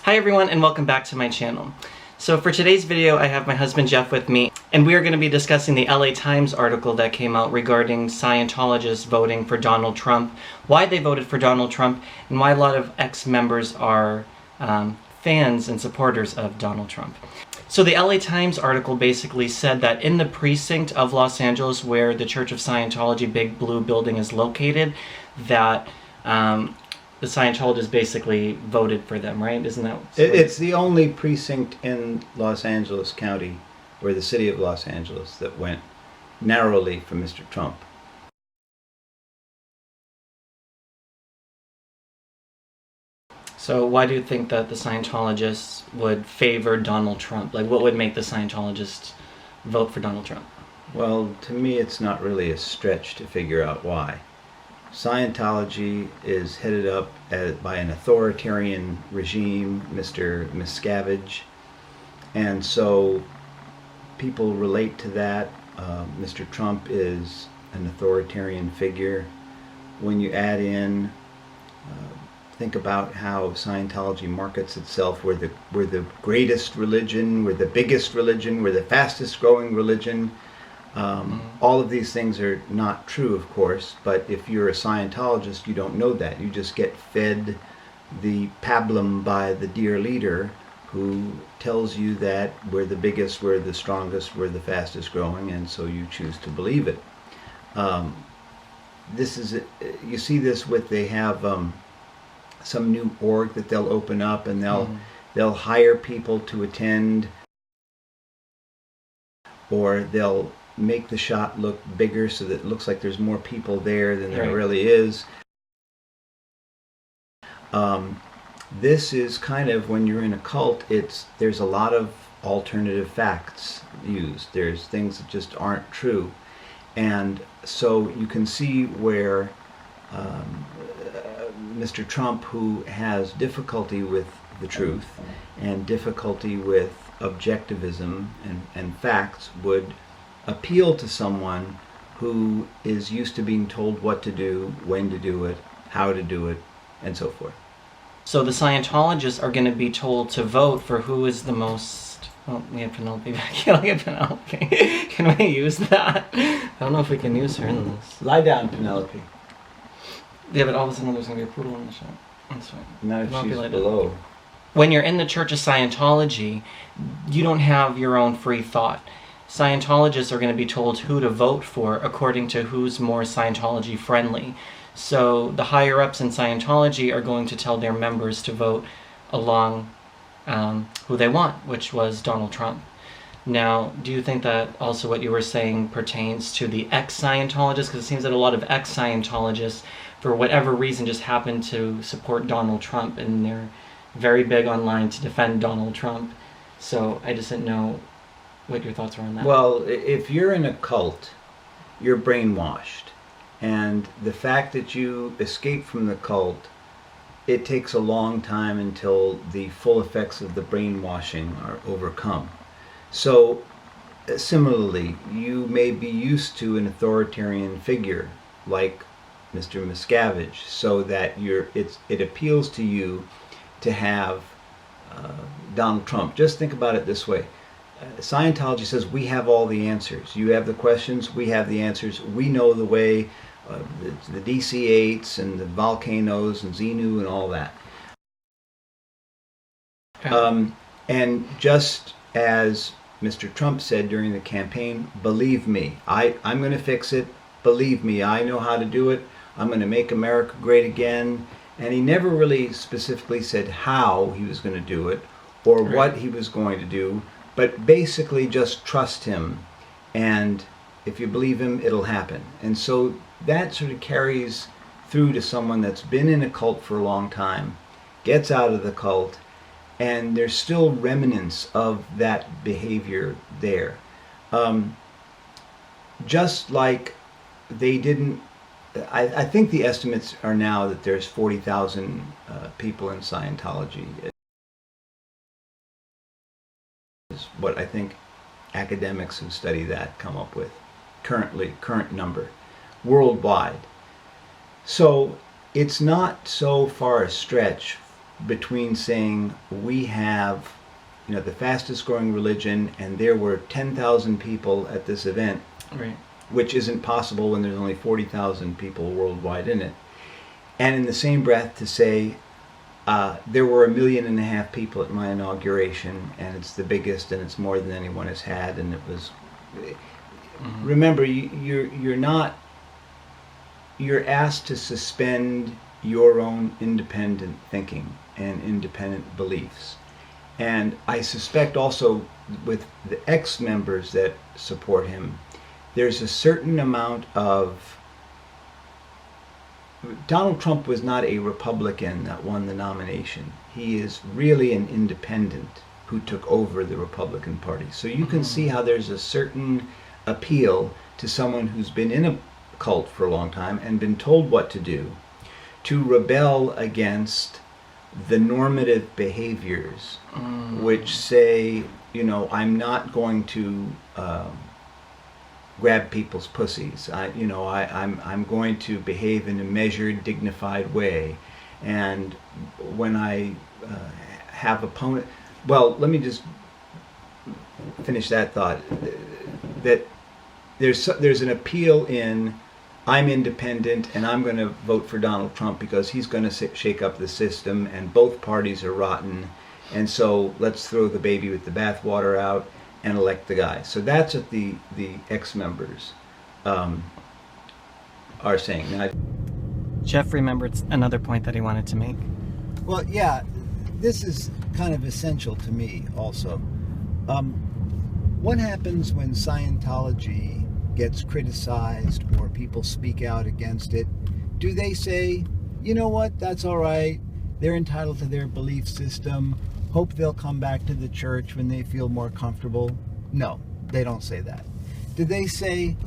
Hi everyone and welcome back to my channel. So for today's video I have my husband Jeff with me and we are going to be discussing the LA Times article that came out regarding Scientologists voting for Donald Trump, why they voted for Donald Trump, and why a lot of ex-members are fans and supporters of Donald Trump. So the LA Times article basically said that in the precinct of Los Angeles where the Church of Scientology Big Blue building is located, that the Scientologists basically voted for them, right? Isn't that? It's the only precinct in Los Angeles County, or the city of Los Angeles, that went narrowly for Mr. Trump. So why do you think that the Scientologists would favor Donald Trump? Like, what would make the Scientologists vote for Donald Trump? Well, to me it's not really a stretch to figure out why. Scientology is headed up by an authoritarian regime, Mr. Miscavige, and so people relate to that. Mr. Trump is an authoritarian figure. When you add in, think about how Scientology markets itself. We're the greatest religion, we're the biggest religion, we're the fastest growing religion. All of these things are not true, of course, but if you're a Scientologist, you don't know that. You just get fed the pablum by the dear leader who tells you that we're the biggest, we're the strongest, we're the fastest growing, and so you choose to believe it. You see this with, they have some new org that they'll open up, and they'll hire people to attend, or they'll make the shot look bigger so that it looks like there's more people there than there really is. This is kind of, when you're in a cult, there's a lot of alternative facts used. There's things that just aren't true, and so you can see where Mr. Trump, who has difficulty with the truth and difficulty with objectivism and facts, would appeal to someone who is used to being told what to do, when to do it, how to do it, and so forth. So the Scientologists are going to be told to vote for who is the most... Oh, we have Penelope back here. Look at Penelope. Can we use that? I don't know if we can use her in this. Lie down, Penelope. Yeah, but all of a sudden there's going to be a poodle in the shot. That's fine. Not if she's below. When you're in the Church of Scientology, you don't have your own free thought. Scientologists are going to be told who to vote for according to who's more Scientology friendly. So the higher ups in Scientology are going to tell their members to vote along who they want, which was Donald Trump. Now, do you think that also what you were saying pertains to the ex-Scientologists? Because it seems that a lot of ex-Scientologists, for whatever reason, just happen to support Donald Trump, and they're very big online to defend Donald Trump. So I just didn't know what your thoughts were on that. Well, if you're in a cult, you're brainwashed. And the fact that you escape from the cult, it takes a long time until the full effects of the brainwashing are overcome. So similarly, you may be used to an authoritarian figure like Mr. Miscavige, so that it appeals to you to have Donald Trump. Just think about it this way. Scientology says we have all the answers. You have the questions, we have the answers. We know the way, the DC-8s and the volcanoes and Xenu and all that. Okay. And just as Mr. Trump said during the campaign, believe me, I'm going to fix it. Believe me, I know how to do it. I'm going to make America great again. And he never really specifically said how he was going to do it or what he was going to do, but basically just trust him, and if you believe him, it'll happen. And so that sort of carries through to someone that's been in a cult for a long time, gets out of the cult, and there's still remnants of that behavior there. Just like they didn't, I think the estimates are now that there's 40,000 people in Scientology. Is what I think academics who study that come up with. Current number worldwide. So it's not so far a stretch between saying we have, the fastest growing religion, and there were 10,000 people at this event, Right. which isn't possible when there's only 40,000 people worldwide in it. And in the same breath to say, there were 1.5 million people at my inauguration, and it's the biggest, and it's more than anyone has had, and it was. Mm-hmm. Remember, you're asked to suspend your own independent thinking and independent beliefs, and I suspect also with the ex-members that support him, there's a certain amount of. Donald Trump was not a Republican that won the nomination. He is really an independent who took over the Republican Party. So you can see how there's a certain appeal to someone who's been in a cult for a long time and been told what to do, to rebel against the normative behaviors which say, I'm not going to grab people's pussies. I'm going to behave in a measured, dignified way. And when I have opponent, well, let me just finish that thought. That there's an appeal in, I'm independent and I'm going to vote for Donald Trump because he's going to shake up the system and both parties are rotten, and so let's throw the baby with the bathwater out and elect the guy. So that's what the ex-members are saying. Now, Jeff remembered another point that he wanted to make. Well, yeah, this is kind of essential to me also. What happens when Scientology gets criticized or people speak out against it? Do they say, you know what, that's all right, they're entitled to their belief system, hope they'll come back to the church when they feel more comfortable? No, they don't say that. Do they say,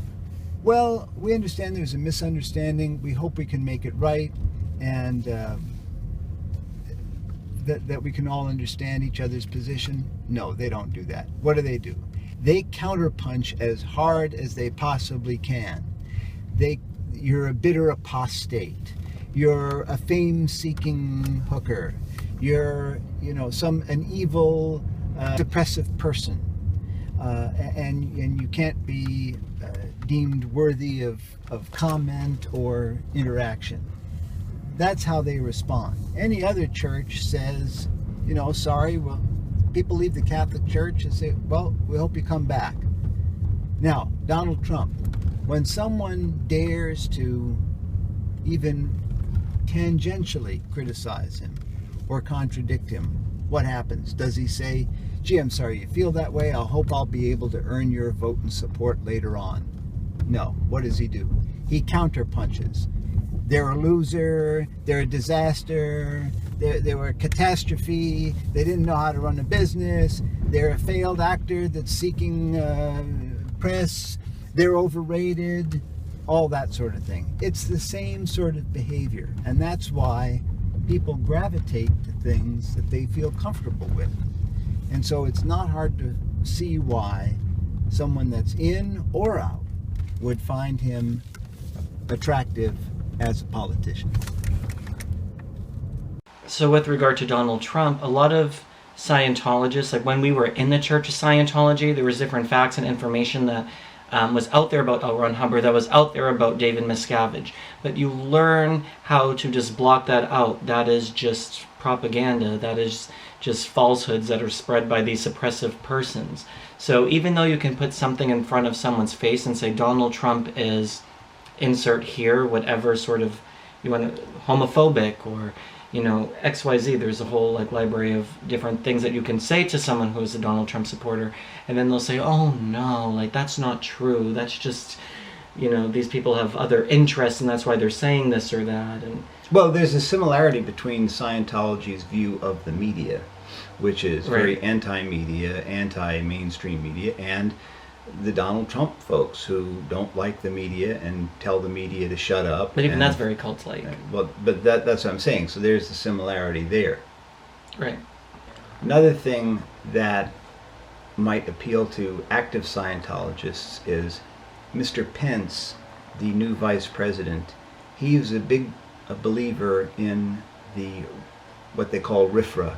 well, we understand there's a misunderstanding, we hope we can make it right, and that we can all understand each other's position? No, they don't do that. What do? They counterpunch as hard as they possibly can. You're a bitter apostate. You're a fame-seeking hooker. You're, an evil, depressive person, and you can't be deemed worthy of comment or interaction. That's how they respond. Any other church says, sorry, well, people leave the Catholic Church and say, well, we hope you come back. Now, Donald Trump, when someone dares to even tangentially criticize him or contradict him, what happens? Does he say, gee, I'm sorry you feel that way, I hope I'll be able to earn your vote and support later on? No. What does he do? He counterpunches. They're a loser, they're a disaster, they were a catastrophe, they didn't know how to run a business, they're a failed actor that's seeking press, they're overrated, all that sort of thing. It's the same sort of behavior, and that's why people gravitate to things that they feel comfortable with. And so it's not hard to see why someone that's in or out would find him attractive as a politician. So with regard to Donald Trump, a lot of Scientologists, like when we were in the Church of Scientology, there was different facts and information that was out there about L. Ron Hubbard, that was out there about David Miscavige. But you learn how to just block that out. That is just propaganda. That is just falsehoods that are spread by these suppressive persons. So even though you can put something in front of someone's face and say Donald Trump is, insert here, whatever sort of, you want to, homophobic or, XYZ, there's a whole library of different things that you can say to someone who is a Donald Trump supporter, and then they'll say, oh no, that's not true, that's just, these people have other interests and that's why they're saying this or that. And well, there's a similarity between Scientology's view of the media, which is very anti-media, anti-mainstream media, and the Donald Trump folks who don't like the media and tell the media to shut up. But even that's very cult-like. Well, but that's what I'm saying. So there's the similarity there. Right. Another thing that might appeal to active Scientologists is Mr. Pence, the new vice president. He is a big believer in the what they call RFRA,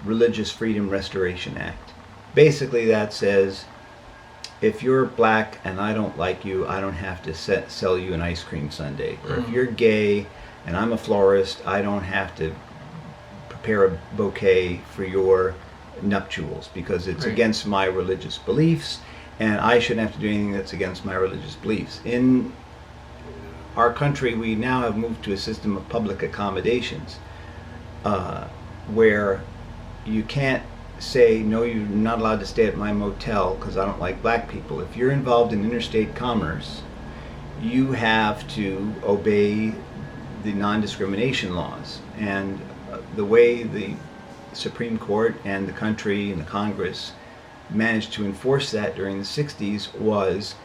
Religious Freedom Restoration Act. Basically that says, if you're black and I don't like you, I don't have to sell you an ice cream sundae. Or if you're gay and I'm a florist, I don't have to prepare a bouquet for your nuptials because it's against my religious beliefs, and I shouldn't have to do anything that's against my religious beliefs. In our country, we now have moved to a system of public accommodations where you can't say, no, you're not allowed to stay at my motel because I don't like black people. If you're involved in interstate commerce, you have to obey the non-discrimination laws. And the way the Supreme Court and the country and the Congress managed to enforce that during the 60s was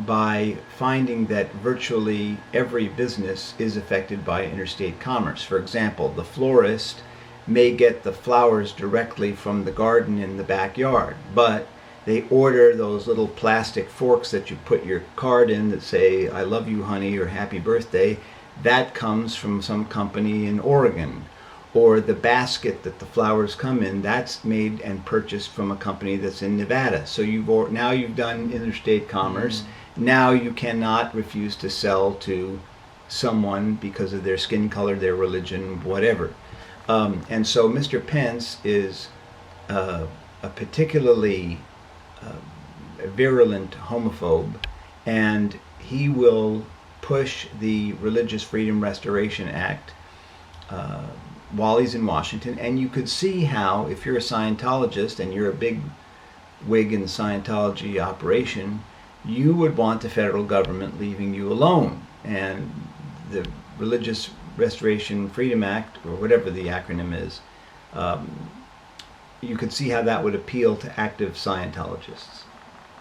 by finding that virtually every business is affected by interstate commerce. For example, the florist may get the flowers directly from the garden in the backyard, but they order those little plastic forks that you put your card in that say, I love you, honey, or happy birthday. That comes from some company in Oregon. Or the basket that the flowers come in, that's made and purchased from a company that's in Nevada. So now you've done interstate commerce. Now you cannot refuse to sell to someone because of their skin color, their religion, whatever. And so Mr. Pence is a particularly virulent homophobe, and he will push the Religious Freedom Restoration Act while he's in Washington. And you could see how, if you're a Scientologist and you're a big wig in the Scientology operation, you would want the federal government leaving you alone. And the Religious Restoration Freedom Act, or whatever the acronym is, you could see how that would appeal to active Scientologists.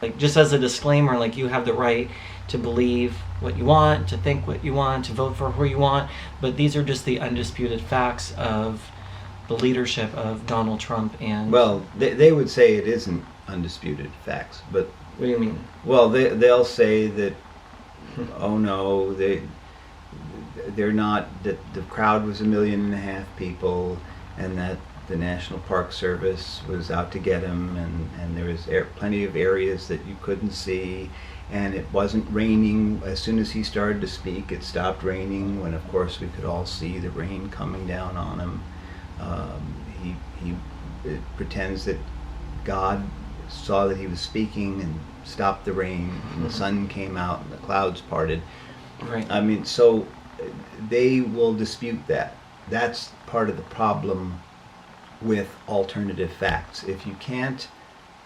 Like, just as a disclaimer, like, you have the right to believe what you want, to think what you want, to vote for who you want, but these are just the undisputed facts of the leadership of Donald Trump. And well, they would say it isn't undisputed facts, but what do you mean? Well, they'll say that, oh no, they're not, that the crowd was 1.5 million people, and that the National Park Service was out to get him, and there was plenty of areas that you couldn't see, and it wasn't raining. As soon as he started to speak, it stopped raining, when of course we could all see the rain coming down on him. He pretends that God saw that he was speaking and stopped the rain, and the sun came out and the clouds parted. Right. I mean, so they will dispute that. That's part of the problem with alternative facts. If you can't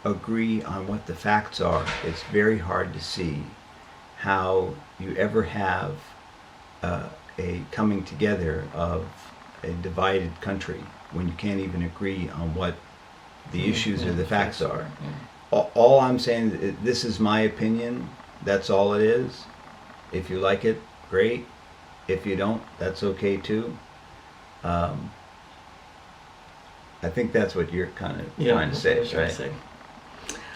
agree on what the facts are, it's very hard to see how you ever have a coming together of a divided country when you can't even agree on what the issues or the facts are. All I'm saying is, this is my opinion. That's all it is. If you like it, great. If you don't, that's okay too. I think that's what you're kind of trying to say, right?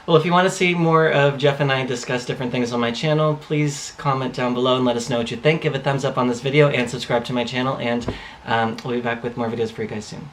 Well, if you want to see more of Jeff and I discuss different things on my channel, please comment down below and let us know what you think. Give a thumbs up on this video and subscribe to my channel, and we'll be back with more videos for you guys soon.